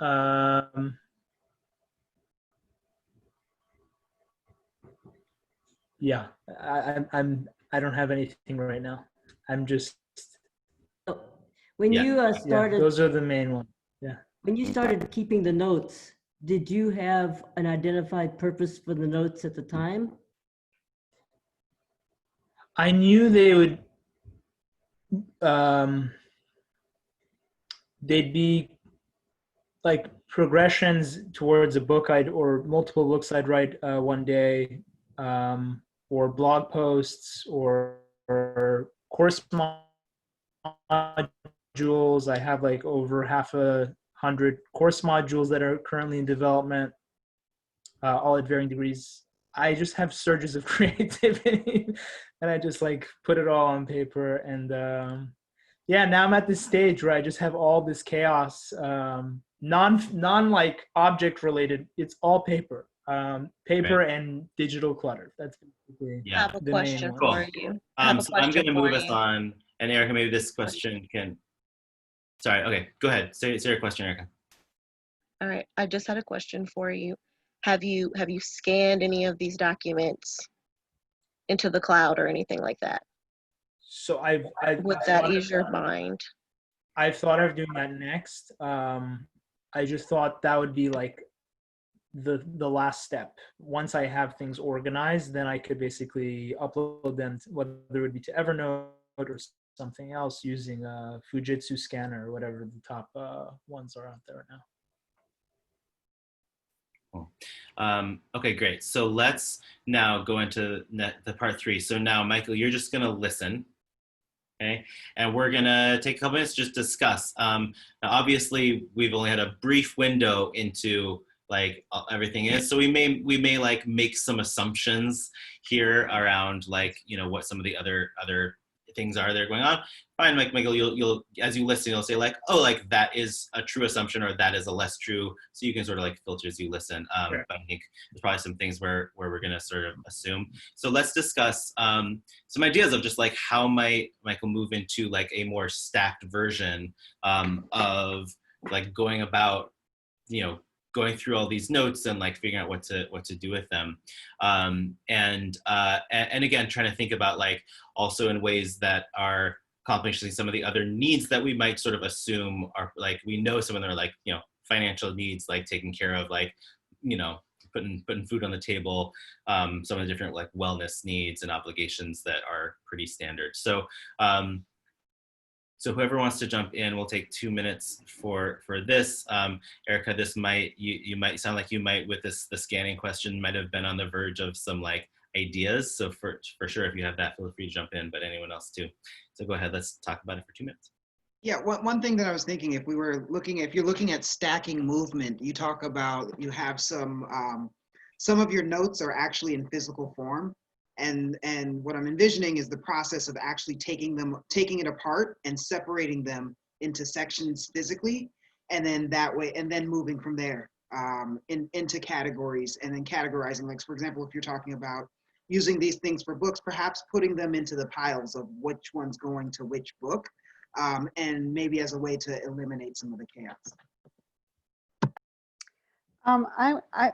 Yeah, I don't have anything right now. I'm just. When you started, those are the main ones. Yeah. When you started keeping the notes, did you have an identified purpose for the notes at the time? I knew they would. They'd be like progressions towards a book or multiple books I'd write one day, or blog posts or course modules. I have like over 100 course modules that are currently in development, all at varying degrees. I just have surges of creativity and I just like put it all on paper. And yeah, now I'm at this stage where I just have all this chaos, non like object related. It's all paper, paper and digital clutter. That's basically Yeah. I have a the main question one. Cool. for you. I have a So I'm question going to for move us you. on. And Erica, maybe this question can. Sorry. Okay. Go ahead. Say your question, Erica. All right, I just had a question for you. Have you scanned any of these documents into the cloud or anything like that? So Would that ease your mind? I've thought of doing that next. I just thought that would be like the last step. Once I have things organized, then I could basically upload them, whether it would be to Evernote or something else, using a Fujitsu scanner or whatever the top ones are out there now. Cool. Okay, great. So let's now go into the part 3. So now, Michael, you're just going to listen. Okay, and we're gonna take a couple minutes to just discuss. Now obviously, we've only had a brief window into like everything is, so we may like make some assumptions here around like what some of the other things are that are going on. Fine, Michael, you'll as you listen, you'll say like, oh, like that is a true assumption or that is a less true. So you can sort of like filter as you listen. Sure. But I think there's probably some things where we're gonna sort of assume. So let's discuss some ideas of just like how might Michael move into like a more stacked version of like going about, going through all these notes and like figuring out what to do with them, and again trying to think about like also in ways that are accomplishing some of the other needs that we might sort of assume are like, we know some of them are like financial needs, like taking care of like putting food on the table, some of the different like wellness needs and obligations that are pretty standard. So so whoever wants to jump in, we'll take 2 minutes for this. Erica, this might, you might sound like you might, with the scanning question, might have been on the verge of some like ideas. So for sure, if you have that, feel free to jump in, but anyone else too. So go ahead, let's talk about it for 2 minutes. Yeah, one thing that I was thinking, if you're looking at stacking movement, you talk about, you have some of your notes are actually in physical form. And what I'm envisioning is the process of actually taking it apart and separating them into sections physically, and then that way, and then moving from there into categories, and then categorizing. Like, for example, if you're talking about using these things for books, perhaps putting them into the piles of which one's going to which book, and maybe as a way to eliminate some of the chaos. I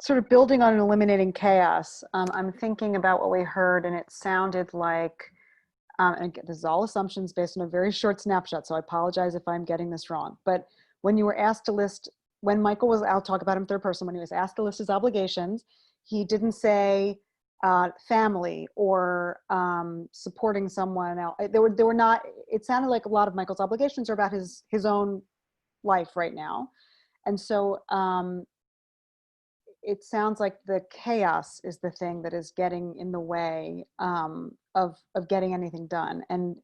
sort of building on eliminating chaos. I'm thinking about what we heard, and it sounded like, and again, this is all assumptions based on a very short snapshot, so I apologize if I'm getting this wrong. But when you were asked to list, when Michael was, I'll talk about him third person, when he was asked to list his obligations, he didn't say family or supporting someone else. There were not, it sounded like a lot of Michael's obligations are about his own life right now. And so it sounds like the chaos is the thing that is getting in the way of getting anything done. And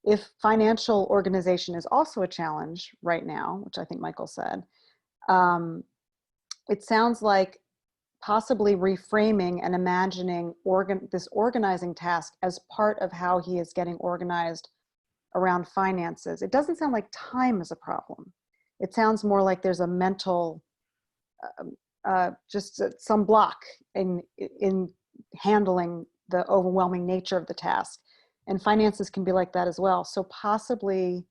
if financial organization is also a challenge right now, which I think Michael said, it sounds like possibly reframing and imagining this organizing task as part of how he is getting organized around finances. It doesn't sound like time is a problem. It sounds more like there's a mental, just some block in handling the overwhelming nature of the task. And finances can be like that as well. So possibly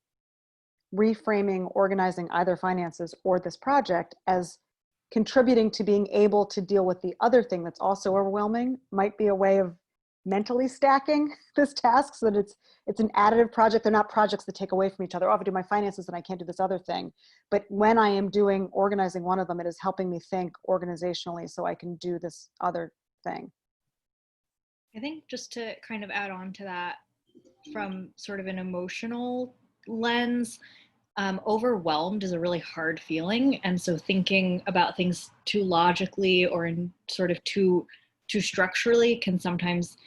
reframing, organizing either finances or this project as contributing to being able to deal with the other thing that's also overwhelming might be a way of mentally stacking this task so that it's an additive project. They're not projects that take away from each other. Oh, if I do my finances and I can't do this other thing. But when I am organizing one of them, it is helping me think organizationally so I can do this other thing. I think just to kind of add on to that from sort of an emotional lens, overwhelmed is a really hard feeling. And so thinking about things too logically or in sort of too structurally can sometimes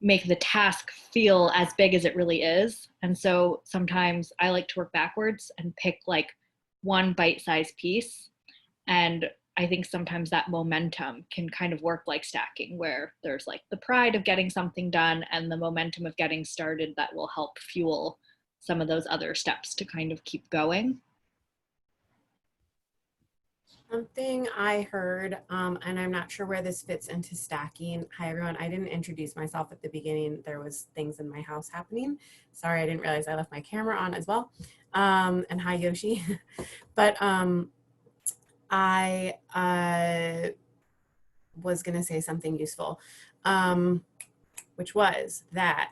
make the task feel as big as it really is. And so sometimes I like to work backwards and pick like one bite-sized piece. And I think sometimes that momentum can kind of work like stacking, where there's like the pride of getting something done and the momentum of getting started that will help fuel some of those other steps to kind of keep going. Something I heard, and I'm not sure where this fits into stacking. Hi, everyone. I didn't introduce myself at the beginning. There was things in my house happening. Sorry, I didn't realize I left my camera on as well. And hi, Yoshi. But I was going to say something useful, which was that,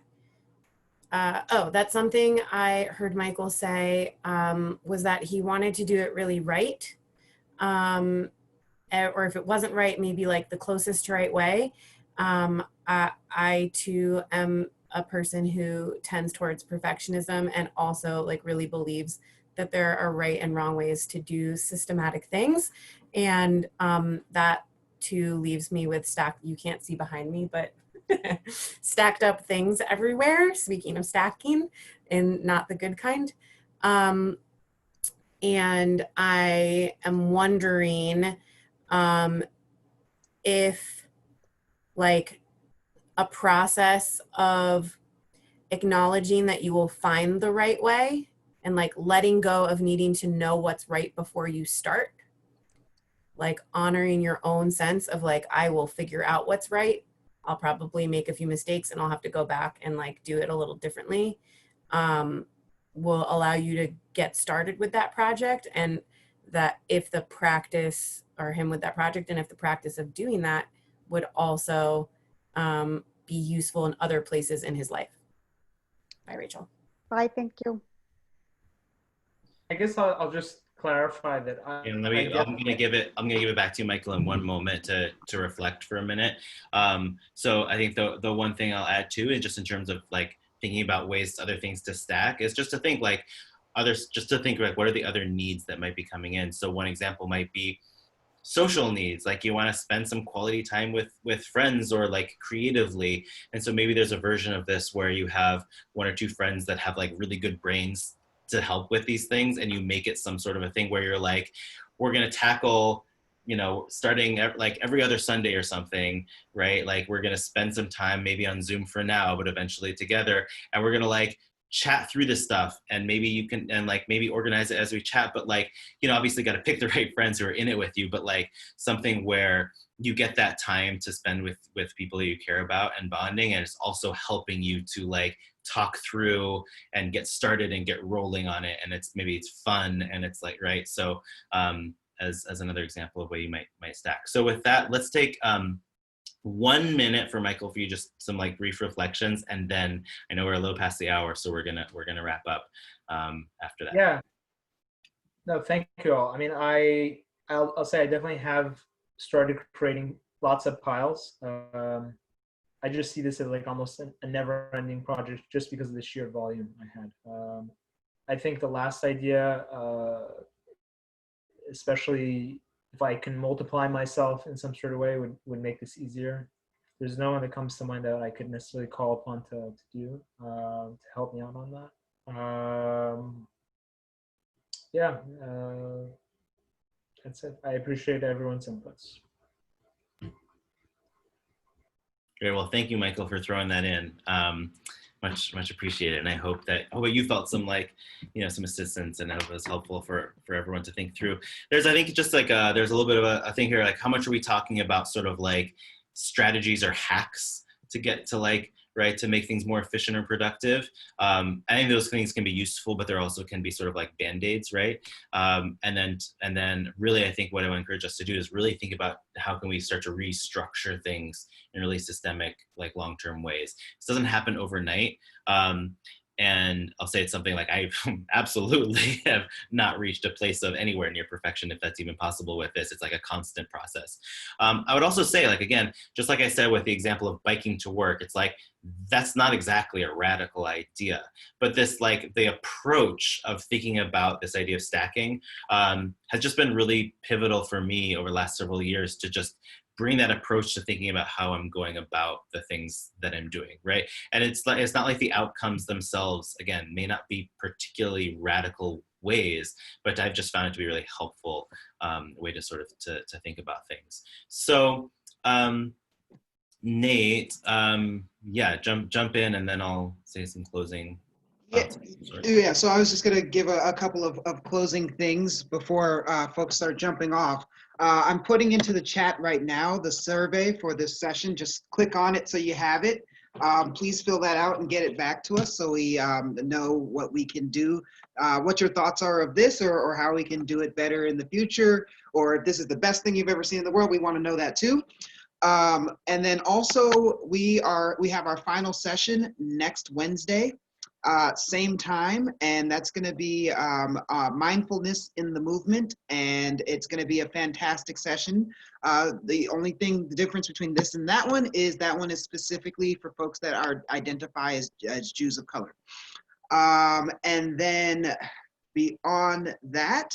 that's something I heard Michael say, was that he wanted to do it really right. Or if it wasn't right, maybe like the closest to right way. I too am a person who tends towards perfectionism and also like really believes that there are right and wrong ways to do systematic things. And that too leaves me with you can't see behind me, but stacked up things everywhere. Speaking of stacking, and not the good kind. And I am wondering if like a process of acknowledging that you will find the right way and like letting go of needing to know what's right before you start, like honoring your own sense of like, I will figure out what's right. I'll probably make a few mistakes and I'll have to go back and like do it a little differently. Will allow you to get started with that project, and that if the practice, or him with that project, and if the practice of doing that would also be useful in other places in his life. Bye, Rachel. Bye, thank you. I guess I'll just clarify that And I'm gonna give it back to you, Michael, in one moment to reflect for a minute. So I think the one thing I'll add too is just in terms of like thinking about other things to stack is just to think like what are the other needs that might be coming in. So one example might be social needs, like you want to spend some quality time with friends or like creatively. And so maybe there's a version of this where you have one or two friends that have like really good brains to help with these things, and you make it some sort of a thing where you're like, we're going to tackle, starting like every other Sunday or something, right? Like we're going to spend some time maybe on Zoom for now, but eventually together, and we're going to like chat through this stuff, and maybe you can, and like maybe organize it as we chat, but like, obviously got to pick the right friends who are in it with you, but like something where you get that time to spend with people that you care about and bonding, and it's also helping you to like talk through and get started and get rolling on it, and maybe it's fun, and it's like, right? So as another example of way you might stack. So with that, let's take 1 minute for Michael, for you, just some like brief reflections, and then I know we're a little past the hour, so we're gonna wrap up after that. Yeah. No, thank you all. I mean, I'll say I definitely have started creating lots of piles. I just see this as like almost a never-ending project just because of the sheer volume I had. I think the last idea, especially if I can multiply myself in some sort of way, would make this easier. There's no one that comes to mind that I could necessarily call upon to do to help me out on that. Yeah, that's it. I appreciate everyone's inputs. Great. Well, thank you, Michael, for throwing that in. Much appreciated, and I hope that you felt some some assistance, and that was helpful for everyone to think through. There's, I think, just like there's a little bit of a thing here, like how much are we talking about sort of like strategies or hacks to get to like, right, to make things more efficient or productive. I think those things can be useful, but there also can be sort of like band-aids, right? And then really, I think what I would encourage us to do is really think about how can we start to restructure things in really systemic, like long-term ways. This doesn't happen overnight. And I'll say it's something like I absolutely have not reached a place of anywhere near perfection, if that's even possible with this. It's like a constant process. I would also say, like, again, just like I said with the example of biking to work, it's like, that's not exactly a radical idea, but this, like, the approach of thinking about this idea of stacking has just been really pivotal for me over the last several years to just bring that approach to thinking about how I'm going about the things that I'm doing, right? And it's not like the outcomes themselves, again, may not be particularly radical ways, but I've just found it to be a really helpful way to sort of to think about things. So Nate, yeah, jump in, and then I'll say some closing. Yeah, Sorry. yeah. So I was just going to give a couple of closing things before folks start jumping off. I'm putting into the chat right now the survey for this session. Just click on it so you have it. Please fill that out and get it back to us so we know what we can do, what your thoughts are of this, or how we can do it better in the future, or if this is the best thing you've ever seen in the world. We want to know that too. And then also we have our final session next Wednesday. Same time, and that's going to be mindfulness in the movement, and it's going to be a fantastic session. The difference between this and that one is specifically for folks that identify as Jews of color. And then beyond that,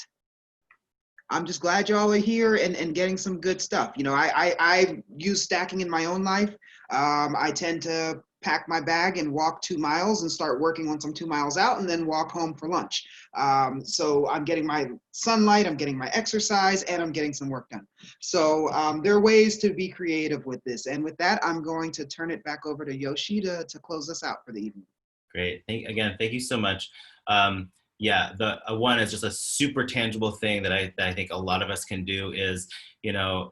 I'm just glad y'all are here and getting some good stuff. You know, I use stacking in my own life. I tend to pack my bag and walk 2 miles and start working once I'm 2 miles out, and then walk home for lunch. So I'm getting my sunlight, I'm getting my exercise, and I'm getting some work done. So there are ways to be creative with this. And with that, I'm going to turn it back over to Yoshi to close us out for the evening. Great. Thank you so much. Yeah, the one is just a super tangible thing that I think a lot of us can do is, you know,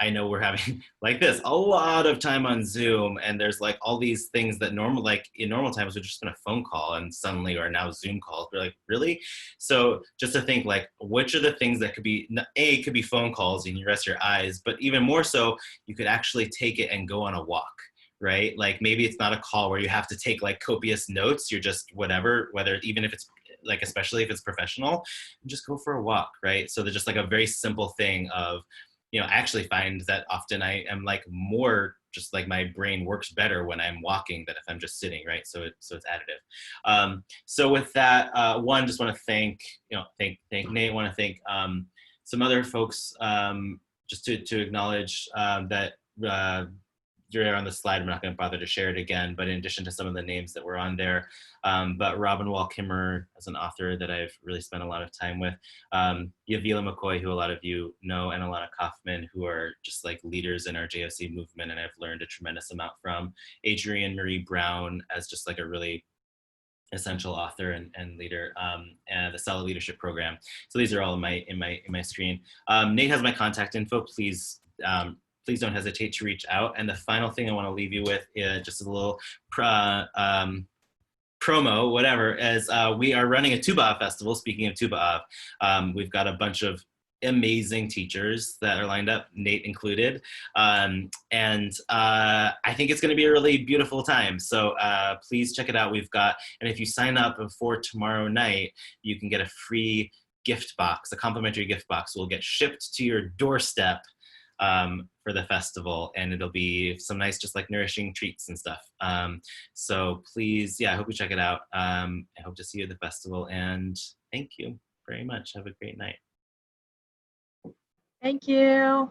I know we're having like this a lot of time on Zoom, and there's like all these things that in normal times would just been a phone call, and suddenly are now Zoom calls. We're like, really? So just to think like, which are the things that could be phone calls and you rest your eyes, but even more so, you could actually take it and go on a walk. Right? Like maybe it's not a call where you have to take like copious notes. You're just whether even if it's like, especially if it's professional, just go for a walk, right? So there's just like a very simple thing of, you know, I actually find that often I am like more just like my brain works better when I'm walking than if I'm just sitting, right? So it's additive. So with that, one, just want to thank Nate, want to thank some other folks, just to acknowledge that you're on the slide. I'm not going to bother to share it again, but in addition to some of the names that were on there, but Robin Wall Kimmerer as an author that I've really spent a lot of time with, Yavila McCoy, who a lot of you know, and Alana Kaufman, who are just like leaders in our JOC movement, and I've learned a tremendous amount from. Adrienne Marie Brown as just like a really essential author and leader, and the Solid Leadership Program. So these are all in my screen. Nate has my contact info. Please don't hesitate to reach out. And the final thing I want to leave you with is just a little promo, whatever, as we are running a Tu B'Av festival. Speaking of Tu B'Av, we've got a bunch of amazing teachers that are lined up, Nate included. And I think it's going to be a really beautiful time. So please check it out. And if you sign up before tomorrow night, you can get a free gift box, a complimentary gift box will get shipped to your doorstep for the festival, and it'll be some nice, just like nourishing treats and stuff. So please, I hope you check it out. I hope to see you at the festival, and thank you very much. Have a great night. Thank you.